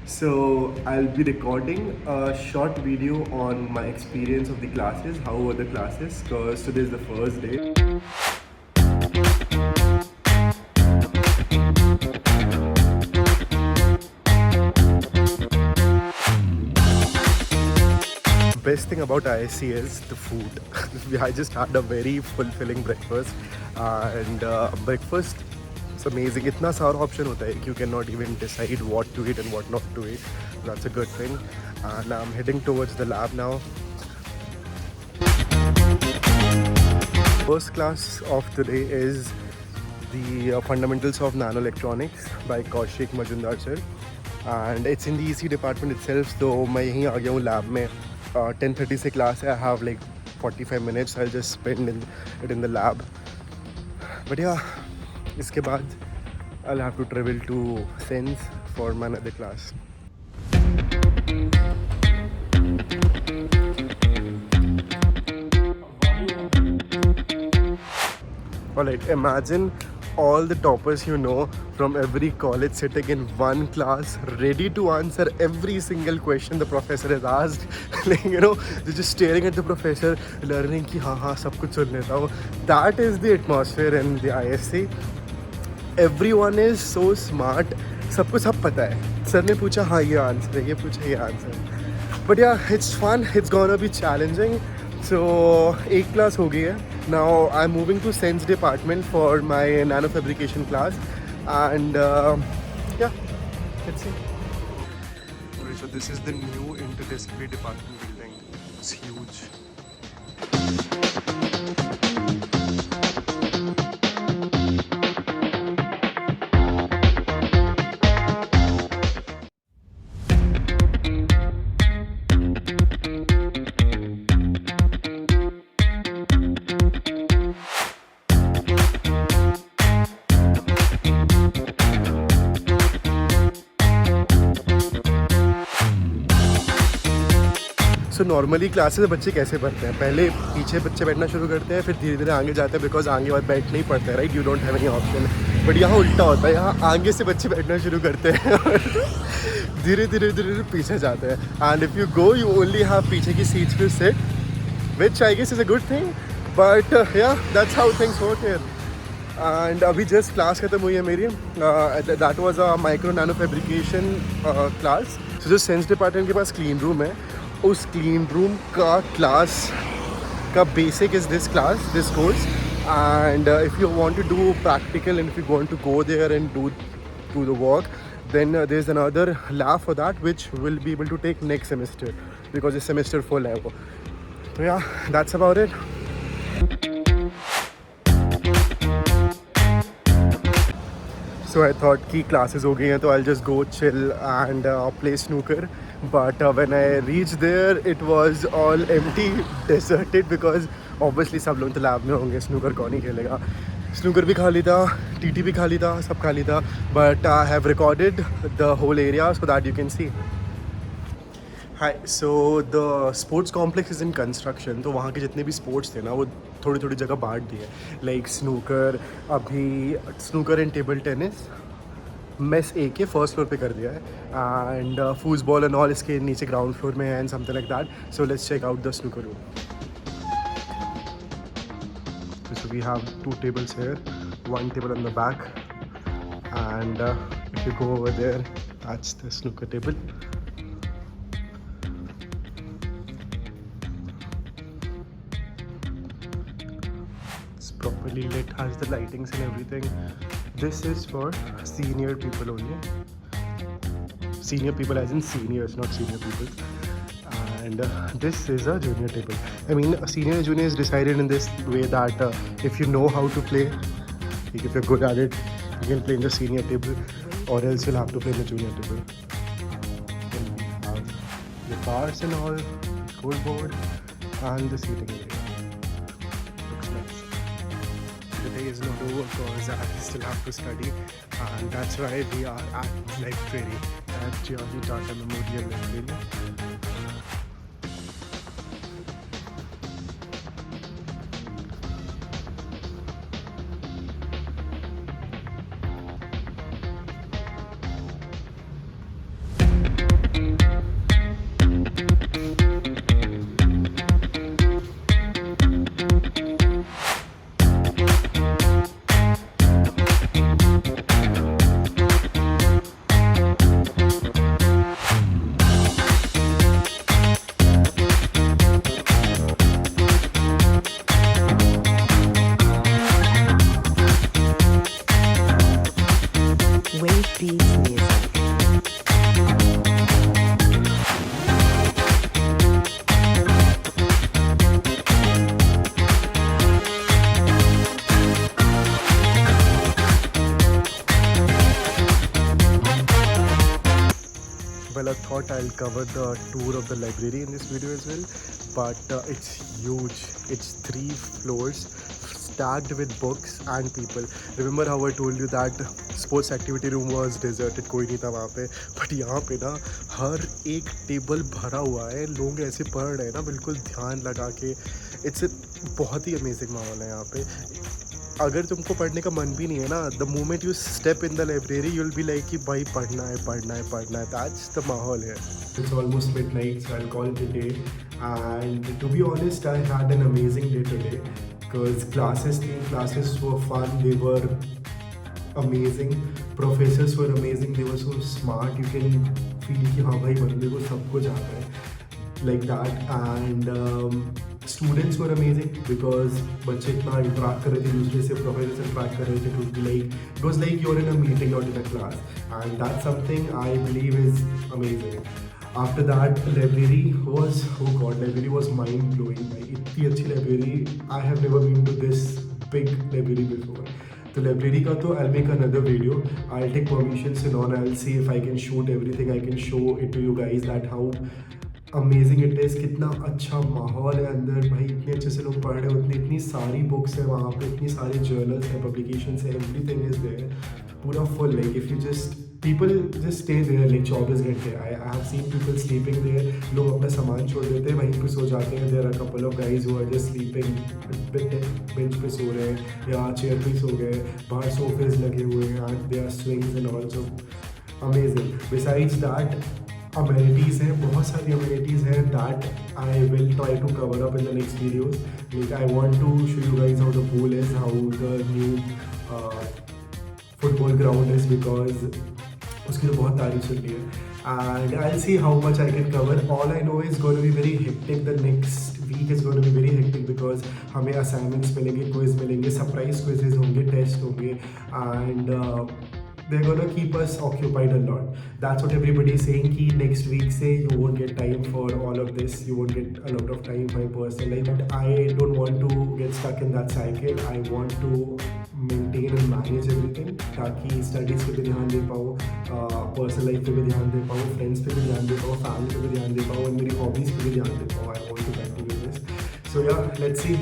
So I'll be recording a short video on my experience of the classes, how were the classes, because today is the first day. Best thing about ISC is the food. I just had a very fulfilling breakfast, and breakfast it's amazing. इतना सारा option होता है you cannot even decide what to eat and what not to eat. That's a good thing. And I'm heading towards the lab now. First class of today is the fundamentals of nanoelectronics by Kaushik Majumdar sir, and it's in the EC department itself. So मैं यहीं आ गया हूँ lab में. 10:30 से class है. I have like 45 minutes. I'll just spend it in the lab. But yeah, इसके बाद I'll have to travel to Sens for my another class. Alright, imagine all the toppers you know from every college sitting in one class, ready to answer every single question the professor has asked. Like, you know, they're just staring at the professor, learning कि हाँ सब कुछ सुन लेता हूँ. That is the atmosphere in the ISC. Everyone is so smart. सबको सब पता है. सर ने पूछा हाँ ये आंसर है, ये पूछा ये आंसर है. But yeah, it's fun. It's gonna be challenging. So एक क्लास हो गई है. Now I'm moving to Sense department for my nano fabrication class, and yeah, let's see. Okay, so this is the new interdisciplinary department building. It's huge. So normally classes में बच्चे कैसे पढ़ते हैं? पहले पीछे बच्चे बैठना शुरू करते हैं, फिर धीरे धीरे आगे जाते हैं, बिकॉज आगे बाद बैठ नहीं पड़ते, right? You don't have any option. But यहाँ उल्टा होता है, यहाँ आगे से बच्चे बैठना शुरू करते हैं धीरे धीरे धीरे पीछे जाते हैं. And if you go you only have पीछे की seats to sit, which I guess is a good thing. But yeah that's how things work here. And अभी जस्ट क्लास खत्म हुई है मेरी. That was a micro nano fabrication class. So जो CeNSE department के पास क्लीन रूम है, उस क्लीन रूम का क्लास का basic is this class, this course. And if you want to do practical and if you want to go there and do the work, then there's another lab for that which will be able to take next semester, because this semester full hai wo. So yeah, that's about it. So I thought कि classes हो गई हैं तो I'll just go chill and play snooker. But when I reached there, it was all empty, deserted, because obviously सब लोग तो lab में होंगे. snooker कौन ही खेलेगा? snooker भी खाली था, TT भी खाली था, सब खाली था. But I have recorded the whole area so that you can see. Hi, so the sports complex is in construction. तो वहाँ के जितने भी sports थे ना, वो थोड़ी थोड़ी जगह बांट दिए. Like snooker, अभी snooker and table tennis mess A के फर्स्ट फ्लोर पे कर दिया है, एंड फूटबॉल एंड ऑल इसके नीचे ग्राउंड फ्लोर में है, and something like that. So let's check out the snooker room. So we have 2 tables here, 1 table on the back, and if you go over there, that's the snooker table. It's properly lit, has the lightings and everything. This is for senior people only. Senior people as in seniors, not senior people. And this is a junior table. I mean, senior and junior is decided in this way that if you know how to play, like if you're good at it, you can play in the senior table, or else you'll have to play in the junior table. Then we have the bars and all, scoreboard, and the seating area. Looks nice. The day is not over because I still have to study, and that's why we are at library, at Georgie Tata Memorial Library. Well, I thought I'll cover the tour of the library in this video as well, but it's huge. It's 3 floors stacked with books and people. Remember how I told you that sports activity room was deserted, कोई नहीं था वहाँ पे, but यहाँ पे ना हर एक table भरा हुआ है, लोग ऐसे पढ़ रहे हैं ना बिल्कुल ध्यान लगा के. इट्स बहुत ही अमेजिंग माहौल है यहाँ पे. अगर तुमको पढ़ने का मन भी नहीं है ना, the moment you step in the library you will be like कि भाई पढ़ना है पढ़ना है पढ़ना है. दैट्स द माहौल है. It's almost midnight, so I'll call it a day. And to be honest, I had an amazing day today because classes were fun. They were amazing. Professors were amazing. They were so smart. You can feel कि हाँ भाई बंदे को सब कुछ आता है like that. And students were amazing because बच्चे इतना interact कर रहे थे दूसरे से, professors से interact कर रहे थे. To be like, it was like you're in a meeting, not in a class, and that's something I believe is amazing. After that, library was, oh god, library was mind blowing. भाई इतनी अच्छी library, I have never been to this big library before. तो library का तो I'll make another video. I'll take permissions and all. I'll see if I can shoot everything. I can show it to you guys that how amazing it is. कितना अच्छा माहौल है अंदर भाई, इतने अच्छे से लोग पढ़ रहे होते हैं, इतनी सारी बुक्स है वहाँ पे, इतनी सारे जर्नल्स हैं, पब्लिकेशंस है, एवरीथिंग इज़ देयर, पूरा full. Like if you just people just stay there like 24 घंटे. I have seen people sleeping there. लोग अपना सामान छोड़ देते हैं, वहीं पे सो जाते हैं. There are couple of guys who are just sleeping, bench पे सो रहे हैं या चेयर पे सो गए. बाहर सोफेज लगे हुए हैं and they are swings and all. So amazing. Besides that amenities हैं, बहुत सारी amenities हैं that I will try to cover up in the next videos. Like I want to show you guys how the pool is, how the new football ground is because उसकी तो बहुत तारीफ सुन ली है. And I'll see how much I can cover. All I know is going to be very hectic. The next week is going to be very hectic because हमें assignments मिलेंगे, quiz मिलेंगे, surprise quizzes होंगे, test होंगे, and they're gonna keep us occupied a lot. That's what everybody is saying कि next week say you won't get time for all of this, you won't get a lot of time for your personal life. But I don't want to get stuck in that cycle. I want to maintain and manage everything ताकि studies पे भी ध्यान दे पाऊँ, personal life पे भी ध्यान दे पाऊँ, friends पे भी ध्यान दे पाऊँ, family पे भी ध्यान दे पाऊँ, और मेरी hobbies पे भी ध्यान दे पाऊँ. I want to continue this. So yeah, let's see.